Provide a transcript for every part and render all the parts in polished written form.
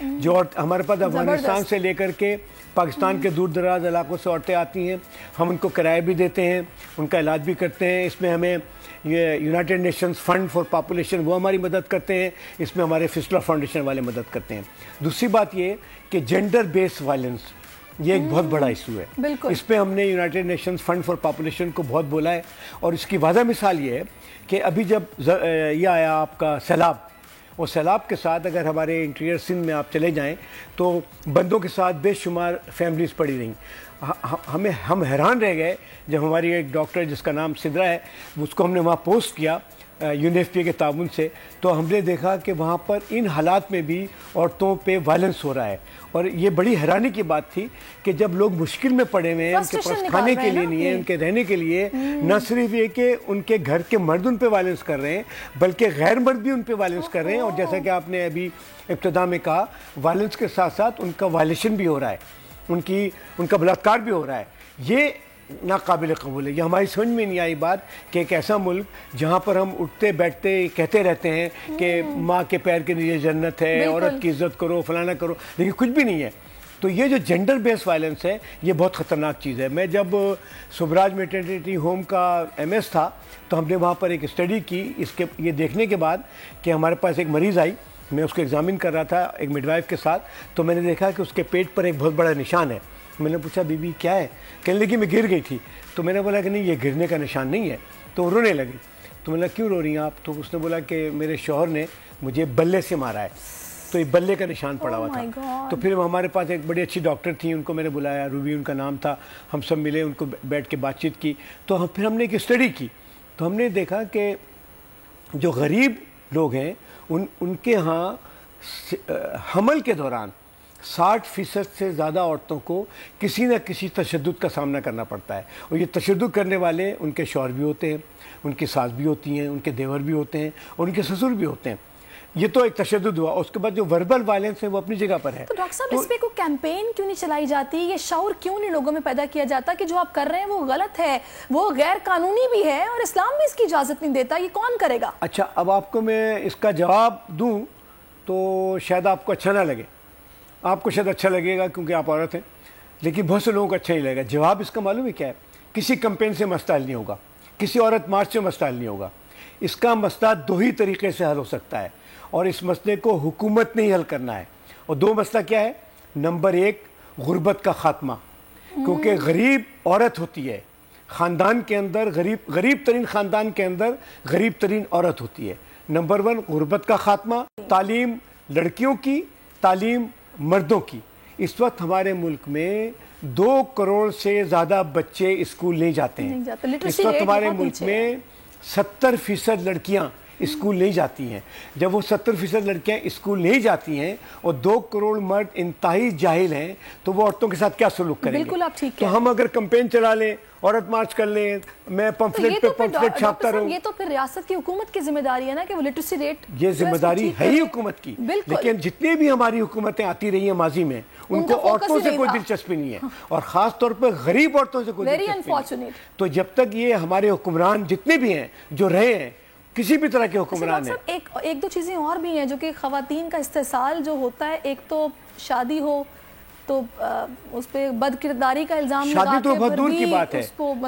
جو ہمارے پاس افغانستان سے لے کر کے پاکستان کے دور دراز علاقوں سے عورتیں آتی ہیں، ہم ان کو کرایہ بھی دیتے ہیں، ان کا علاج بھی کرتے ہیں. اس میں ہمیں یہ United nations fund for population وہ ہماری مدد کرتے ہیں، اس میں ہمارے فسٹولا فاؤنڈیشن والے مدد کرتے ہیں. دوسری بات یہ کہ جینڈر بیس وائلنس یہ ایک بہت بڑا ایشو ہے. اس پہ ہم نے United nations fund for population کو بہت بولا ہے، اور اس کی واضح مثال یہ ہے کہ ابھی جب یہ آیا آپ کا سیلاب، اور سیلاب کے ساتھ اگر ہمارے انٹیریئر سندھ میں آپ چلے جائیں تو بندوں کے ساتھ بے شمار فیملیز پڑی رہیں. ہم حیران رہ گئے جب ہماری ایک ڈاکٹر جس کا نام سدرا ہے، اس کو ہم نے وہاں پوسٹ کیا UNFPA کے تعاون سے، تو ہم نے دیکھا کہ وہاں پر ان حالات میں بھی عورتوں پہ وائلنس ہو رہا ہے. اور یہ بڑی حیرانی کی بات تھی کہ جب لوگ مشکل میں پڑے ہوئے ہیں، ان کے پاس کھانے کے لیے نہیں ہے، ان کے رہنے کے لیے، نہ صرف یہ کہ ان کے گھر کے مرد ان پہ وائلنس کر رہے ہیں بلکہ غیر مرد بھی ان پہ وائلنس کر رہے ہیں. اور جیسا کہ آپ نے ابھی ابتدا میں کہا، وائلنس کے ساتھ ساتھ ان کا وائلیشن بھی ہو رہا ہے، ان کا بلاತ್ಕಾರ بھی ہو رہا ہے. یہ ناقابل قبول ہے. یہ ہماری سمجھ میں نہیں آئی بات کہ ایک ایسا ملک جہاں پر ہم اٹھتے بیٹھتے کہتے رہتے ہیں کہ ماں کے پیر کے نیچے جنت ہے، عورت کی عزت کرو، فلانا کرو، لیکن کچھ بھی نہیں ہے. تو یہ جو جینڈر بیس وائلنس ہے یہ بہت خطرناک چیز ہے. میں جب سبراج میٹرنیٹی ہوم کا MS تھا تو ہم نے وہاں پر ایک اسٹڈی کی یہ دیکھنے کے بعد کہ ہمارے پاس ایک مریض آئی، میں اس کو ایگزامن کر رہا تھا ایک مڈ وائف کے ساتھ، تو میں نے دیکھا کہ اس کے پیٹ پر ایک بہت بڑا نشان ہے. میں نے پوچھا بی بی کیا ہے؟ کہنے لگی میں گر گئی تھی. تو میں نے بولا کہ نہیں، یہ گرنے کا نشان نہیں ہے. تو وہ رونے لگی. تو میں نے کیوں رو رہی ہیں آپ؟ تو اس نے بولا کہ میرے شوہر نے مجھے بلے سے مارا ہے. تو یہ بلے کا نشان پڑا ہوا تھا. تو پھر ہمارے پاس ایک بڑی اچھی ڈاکٹر تھی، ان کو میں نے بلایا، روبی ان کا نام تھا. ہم سب ملے، ان کو بیٹھ کے بات چیت کی. تو پھر ہم نے ایک اسٹڈی کی تو ہم نے دیکھا کہ جو غریب لوگ ہیں ان کے ہاں حمل کے دوران 60% سے زیادہ عورتوں کو کسی نہ کسی تشدد کا سامنا کرنا پڑتا ہے. اور یہ تشدد کرنے والے ان کے شوہر بھی ہوتے ہیں، ان کی ساس بھی ہوتی ہیں، ان کے دیور بھی ہوتے ہیں، اور ان کے سسر بھی ہوتے ہیں. یہ تو ایک تشدد ہوا. اس کے بعد جو وربل وائلنس ہے وہ اپنی جگہ پر ہے. تو ڈاکٹر صاحب اس پہ کوئی کیمپین کیوں نہیں چلائی جاتی؟ یہ شعور کیوں نہیں لوگوں میں پیدا کیا جاتا کہ جو آپ کر رہے ہیں وہ غلط ہے، وہ غیر قانونی بھی ہے اور اسلام بھی اس کی اجازت نہیں دیتا؟ یہ کون کرے گا؟ اچھا، اب آپ کو میں اس کا جواب دوں تو شاید آپ کو اچھا نہ لگے. آپ کو شاید اچھا لگے گا کیونکہ آپ عورت ہیں، لیکن بہت سے لوگوں کو اچھا نہیں لگے گا. جواب اس کا معلوم ہے کیا ہے؟ کسی کمپین سے مسئلہ حل نہیں ہوگا، کسی عورت مارچ سے مسئلہ حل نہیں ہوگا. اس کا مسئلہ 2 ہی طریقے سے حل ہو سکتا ہے، اور اس مسئلے کو حکومت نے ہی حل کرنا ہے. اور 2 مسئلہ کیا ہے؟ نمبر 1 غربت کا خاتمہ، کیونکہ غریب عورت ہوتی ہے خاندان کے اندر، غریب ترین خاندان کے اندر غریب ترین عورت ہوتی ہے. نمبر 1 غربت کا خاتمہ. تعلیم لڑکیوں کی، تعلیم مردوں کی. اس وقت ہمارے ملک میں 2 کروڑ سے زیادہ بچے اسکول نہیں جاتے ہیں. اس وقت ہمارے ملک میں 70% لڑکیاں اسکول نہیں جاتی ہیں. جب وہ 70% لڑکیاں اسکول نہیں جاتی ہیں اور 2 کروڑ مرد انتہائی جاہل ہیں تو وہ عورتوں کے ساتھ کیا سلوک کریں گے؟ بالکل آپ ٹھیک تو ہم اگر کمپین چلا لیں، عورت مارچ کر لیں، میں پمفلٹ پہ پمفلٹ چھاپتا رہوں، یہ تو پھر ریاست کی حکومت کی ذمہ داری ہے نا کہ وہ لٹریسی ریٹ، یہ ذمہ داری ہے ہی حکومت کی. لیکن جتنی بھی ہماری حکومتیں آتی رہی ہیں ماضی میں، ان کو عورتوں سے کوئی دلچسپی نہیں ہے، اور خاص طور پر غریب عورتوں سے کوئی دلچسپی نہیں. تو جب تک یہ ہمارے حکمران جتنے بھی ہیں جو رہے ہیں، کسی بھی طرح کے حکمران ہیں. ایک 2 چیزیں اور بھی ہیں جو کہ خواتین کا استحصال جو ہوتا ہے. ایک تو شادی ہو تو اس پہ بد کرداری کا الزام لگا کے، شادی تو بہت دور کی بات ہے.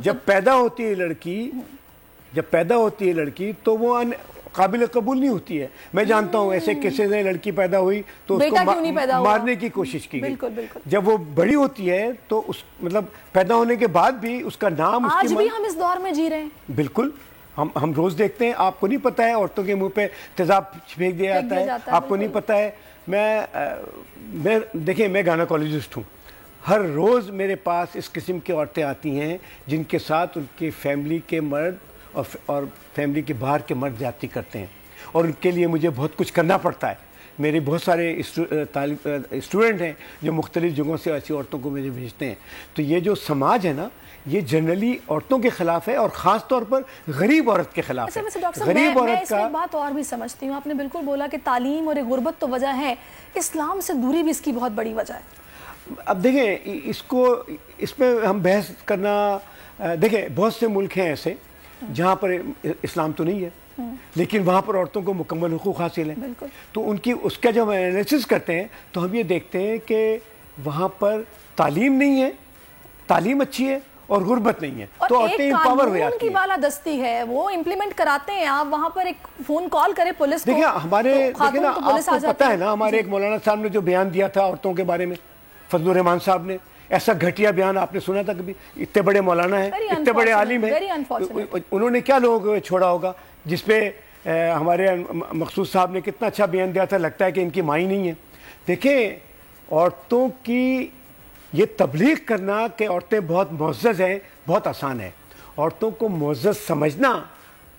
جب پیدا ہوتی ہے لڑکی تو وہ قابل قبول نہیں ہوتی ہے. میں جانتا ہوں ایسے کیسز ہیں، لڑکی پیدا ہوئی تو اس کو مارنے کی کوشش کی گئی. جب وہ بڑی ہوتی ہے تو مطلب پیدا ہونے کے بعد بھی اس کا نام، آج بھی ہم اس دور میں جی رہے ہیں. بالکل، ہم روز دیکھتے ہیں. آپ کو نہیں پتہ ہے عورتوں کے منہ پہ تیزاب پھینک دیا جاتا ہے؟ آپ کو نہیں پتہ ہے؟ دیکھیں، میں گائنیکالوجسٹ ہوں. ہر روز میرے پاس اس قسم کی عورتیں آتی ہیں جن کے ساتھ ان کی فیملی کے مرد اور فیملی کے باہر کے مرد زیادتی کرتے ہیں، اور ان کے لیے مجھے بہت کچھ کرنا پڑتا ہے. میرے بہت سارے اسٹوڈنٹ ہیں جو مختلف جگہوں سے ایسی عورتوں کو مجھے بھیجتے ہیں. تو یہ جو سماج ہے نا، یہ جنرلی عورتوں کے خلاف ہے، اور خاص طور پر غریب عورت کے خلاف ہے. غریب عورت کا بات اور بھی سمجھتی ہوں. آپ نے بالکل بولا کہ تعلیم اور غربت تو وجہ ہے، اسلام سے دوری بھی اس کی بہت بڑی وجہ ہے. اب دیکھیں، اس میں ہم بحث کرنا، دیکھیں بہت سے ملک ہیں ایسے جہاں پر اسلام تو نہیں ہے، لیکن وہاں پر عورتوں کو مکمل حقوق حاصل ہیں. تو ان کی اس کا جب انالیسس کرتے ہیں تو ہم یہ دیکھتے ہیں کہ وہاں پر تعلیم نہیں ہے, تعلیم اچھی ہے اور غربت نہیں ہے, تو عورتیں امپاور ہو جاتی ہیں. ان کی بالادستی ہے, وہ امپلیمنٹ کراتے ہیں. آپ وہاں پر ایک فون کال کریں پولیس کو. دیکھیں ہمارے, دیکھیں نا, آپ کو پتہ ہے نا ہمارے ایک مولانا صاحب نے جو بیان دیا تھا عورتوں کے بارے میں, فضل الرحمان صاحب نے, ایسا گھٹیا بیان آپ نے سنا تھا کبھی؟ اتنے بڑے مولانا ہیں, اتنے بڑے عالم ہیں, انہوں نے کیا لوگوں کو چھوڑا ہوگا, جس پہ ہمارے مقصود صاحب نے کتنا اچھا بیان دیا تھا, لگتا ہے کہ ان کی ماں ہی نہیں ہے. دیکھیں عورتوں کی یہ تبلیغ کرنا کہ عورتیں بہت معزز ہیں بہت آسان ہے, عورتوں کو معزز سمجھنا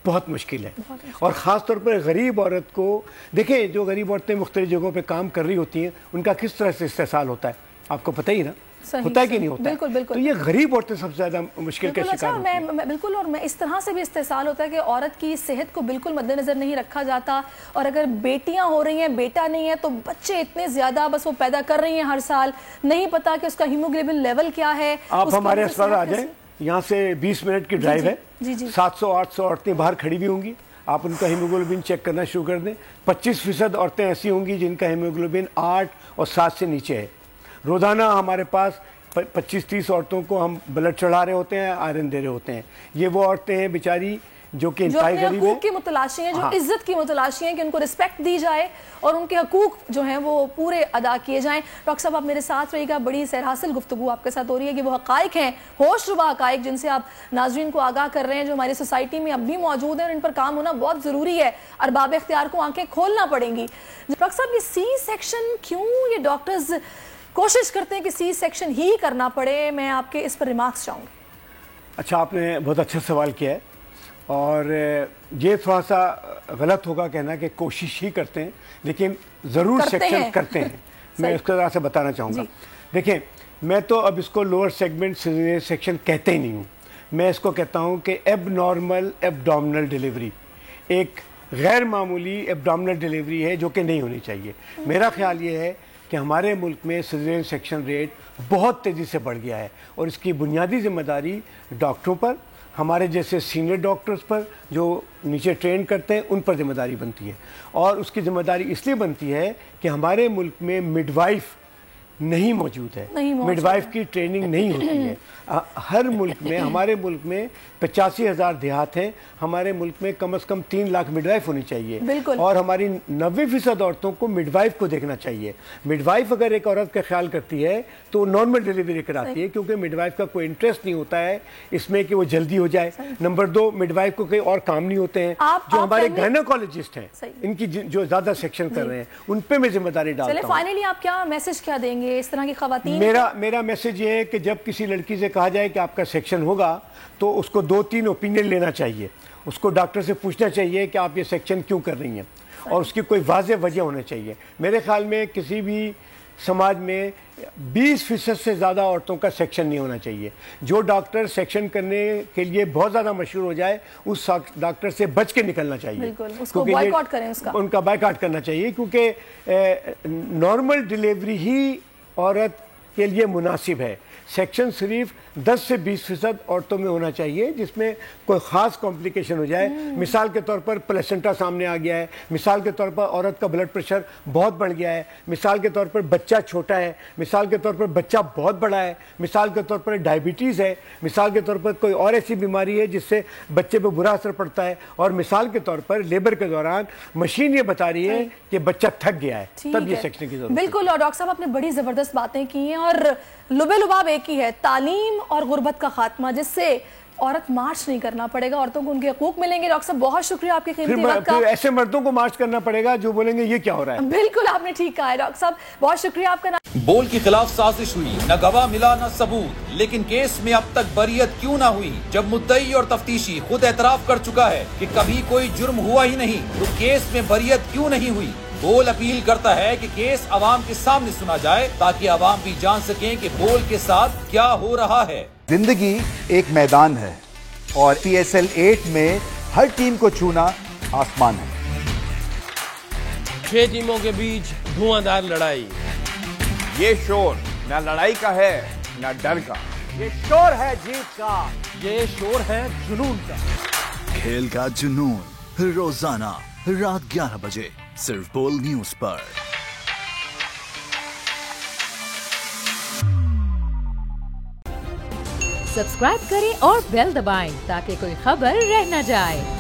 بہت مشکل ہے. اور خاص طور پر غریب عورت کو دیکھیں, جو غریب عورتیں مختلف جگہوں پہ کام کر رہی ہوتی ہیں ان کا کس طرح سے استحصال ہوتا ہے, آپ کو پتہ ہی نا, ہوتا ہے کہ نہیں ہوتا ہے. تو یہ غریب عورتیں سب سے زیادہ مشکل کا شکار ہوتی ہیں. بالکل, اور میں اس طرح سے بھی استحصال ہوتا ہے کہ عورت کی صحت کو بالکل مد نظر نہیں رکھا جاتا, اور اگر بیٹیاں ہو رہی ہیں, بیٹا نہیں ہے, تو بچے اتنے زیادہ بس وہ پیدا کر رہی ہیں ہر سال, نہیں پتا کہ اس کا ہیموگلوبن لیول کیا ہے. آپ ہمارے اسپتال آ جائیں, یہاں سے 20 منٹ کی ڈرائیو ہے, 700-800 عورتیں باہر کھڑی بھی ہوں گی, آپ ان کا ہیموگلوبن چیک کرنا شروع کر دیں. 25% عورتیں ایسی ہوں گی جن کا ہیموگلوبن 8 اور 7 سے نیچے ہے. روزانہ ہمارے پاس 25-30 عورتوں کو ہم بلڈ چڑھا رہے ہوتے ہیں, آئرن دے رہے ہوتے ہیں. یہ وہ عورتیں ہیں بیچاری جو کہ انتہائی غریب ہیں, جو حقوق کی متلاشی ہیں, جو عزت کی متلاشی ہیں, کہ ان کو رسپیکٹ دی جائے اور ان کے حقوق جو ہیں وہ پورے ادا کیے جائیں. ڈاکٹر صاحب آپ میرے ساتھ رہیے گا, بڑی سیر حاصل گفتگو آپ کے ساتھ ہو رہی ہے کہ وہ حقائق ہیں, ہوش ربا حقائق, جن سے آپ ناظرین کو آگاہ کر رہے ہیں, جو ہماری سوسائٹی میں اب بھی موجود ہیں, اور ان پر کام ہونا بہت ضروری ہے. ارباب اختیار کو آنکھیں کھولنا پڑیں گی. ڈاکٹر صاحب یہ سی سیکشن کیوں یہ ڈاکٹرز کوشش کرتے ہیں کہ سی سیکشن ہی کرنا پڑے؟ میں آپ کے اس پر ریمارکس چاہوں گی. اچھا, آپ نے بہت اچھا سوال کیا ہے, اور یہ تھوڑا سا غلط ہوگا کہنا کہ کوشش ہی کرتے ہیں, لیکن ضرور سیکشن کرتے ہیں. میں اس طرح سے بتانا چاہوں گا. دیکھیں, میں تو اب اس کو لوور سیگمنٹ سیکشن کہتے ہی نہیں ہوں, میں اس کو کہتا ہوں کہ ایب نارمل ایبڈومنل ڈیلیوری, ایک غیر معمولی ایبڈومنل ڈیلیوری ہے جو کہ نہیں ہونی چاہیے. میرا خیال یہ ہے کہ ہمارے ملک میں سیزرین سیکشن ریٹ بہت تیزی سے بڑھ گیا ہے, اور اس کی بنیادی ذمہ داری ڈاکٹروں پر, ہمارے جیسے سینئر ڈاکٹرز پر جو نیچے ٹرین کرتے ہیں, ان پر ذمہ داری بنتی ہے. اور اس کی ذمہ داری اس لیے بنتی ہے کہ ہمارے ملک میں مڈ وائف نہیں موجود ہے, مڈ وائف کی ٹریننگ نہیں ہوتی ہے. ہر ملک میں, ہمارے ملک میں 85,000 دیہات ہیں, ہمارے ملک میں کم از کم 3 لاکھ مڈ وائف ہونی چاہیے, اور ہماری 90% عورتوں کو مڈ وائف کو دیکھنا چاہیے. مڈ وائف اگر ایک عورت کا خیال کرتی ہے تو نارمل ڈیلیوری کراتی ہے, کیونکہ مڈ وائف کا کوئی انٹرسٹ نہیں ہوتا ہے اس میں کہ وہ جلدی ہو جائے. نمبر 2, مڈ وائف کو کوئی اور کام نہیں ہوتے ہیں. جو ہمارے گائنیکولوجسٹ ہیں, ان کی جو زیادہ سیکشن کر رہے ہیں, ان پہ میں ذمہ داری ڈالتا ہوں. فائنلی آپ کیا میسج کیا دیں گے اس طرح کی خواتین؟ میرا میسج یہ ہے کہ جب کسی لڑکی سے کہا جائے کہ آپ کا سیکشن ہوگا تو اس کو 2-3 اوپینین لینا چاہیے. اس کو ڈاکٹر سے پوچھنا چاہیے کہ آپ یہ سیکشن کیوں کر رہی ہیں, اور اس کی کوئی واضح وجہ ہونا چاہیے. میرے خیال میں کسی بھی سماج میں 20% سے زیادہ عورتوں کا سیکشن نہیں ہونا چاہیے. جو ڈاکٹر سیکشن کرنے کے لیے بہت زیادہ مشہور ہو جائے, اس ڈاکٹر سے بچ کے نکلنا چاہیے, ان کا بائیکاٹ کرنا چاہیے, کیونکہ نارمل ڈیلیوری ہی عورت کے لیے مناسب ہے. سیکشن صرف 10 سے 20% عورتوں میں ہونا چاہیے جس میں کوئی خاص کمپلیکیشن ہو جائے. مثال کے طور پر پلیسنٹا سامنے آ گیا ہے, مثال کے طور پر عورت کا بلڈ پریشر بہت بڑھ گیا ہے, مثال کے طور پر بچہ چھوٹا ہے, مثال کے طور پر بچہ بہت بڑا ہے, مثال کے طور پر ڈائبٹیز ہے, مثال کے طور پر کوئی اور ایسی بیماری ہے جس سے بچے پہ برا اثر پڑتا ہے, اور مثال کے طور پر لیبر کے دوران مشین یہ بتا رہی ہے کہ بچہ تھک گیا ہے, تب یہ سیکشن کی ضرورت ہے. بالکل, اور ڈاکٹر صاحب آپ نے بڑی زبردست باتیں کی ہیں, اور لبے لباب ایک ہی ہے, تعلیم اور غربت کا خاتمہ, جس سے عورت مارچ نہیں کرنا پڑے گا, عورتوں کو ان کے حقوق ملیں گے. ڈاکٹر صاحب بہت شکریہ آپ کی قیمتی وقت کا. پھر ایسے مردوں کو مارچ کرنا پڑے گا جو بولیں گے یہ کیا ہو رہا ہے. بالکل آپ نے ٹھیک کہا ہے ڈاکٹر صاحب, بہت شکریہ آپ کا. بول کے خلاف سازش ہوئی, نہ گواہ ملا نہ ثبوت, لیکن کیس میں اب تک بریت کیوں نہ ہوئی؟ جب مدعی اور تفتیشی خود اعتراف کر چکا ہے کہ کبھی کوئی جرم ہوا ہی نہیں, تو کیس میں بریت کیوں نہیں ہوئی؟ بول اپیل کرتا ہے کہ کیس عوام کے سامنے سنا جائے تاکہ عوام بھی جان سکیں کہ بول کے ساتھ کیا ہو رہا ہے. زندگی ایک میدان ہے اور PSL 8 میں ہر ٹیم کو چھونا آسمان ہے. 6 ٹیموں کے بیچ دھواں لڑائی. یہ شور نہ لڑائی کا ہے نہ ڈر کا, یہ شور ہے جیت کا, یہ شور ہے جنون کا. کھیل کا جنون روزانہ رات 11 بجے صرف بول نیوز پر. سبسکرائب کریں اور بیل دبائیں تاکہ کوئی خبر رہ نہ جائے.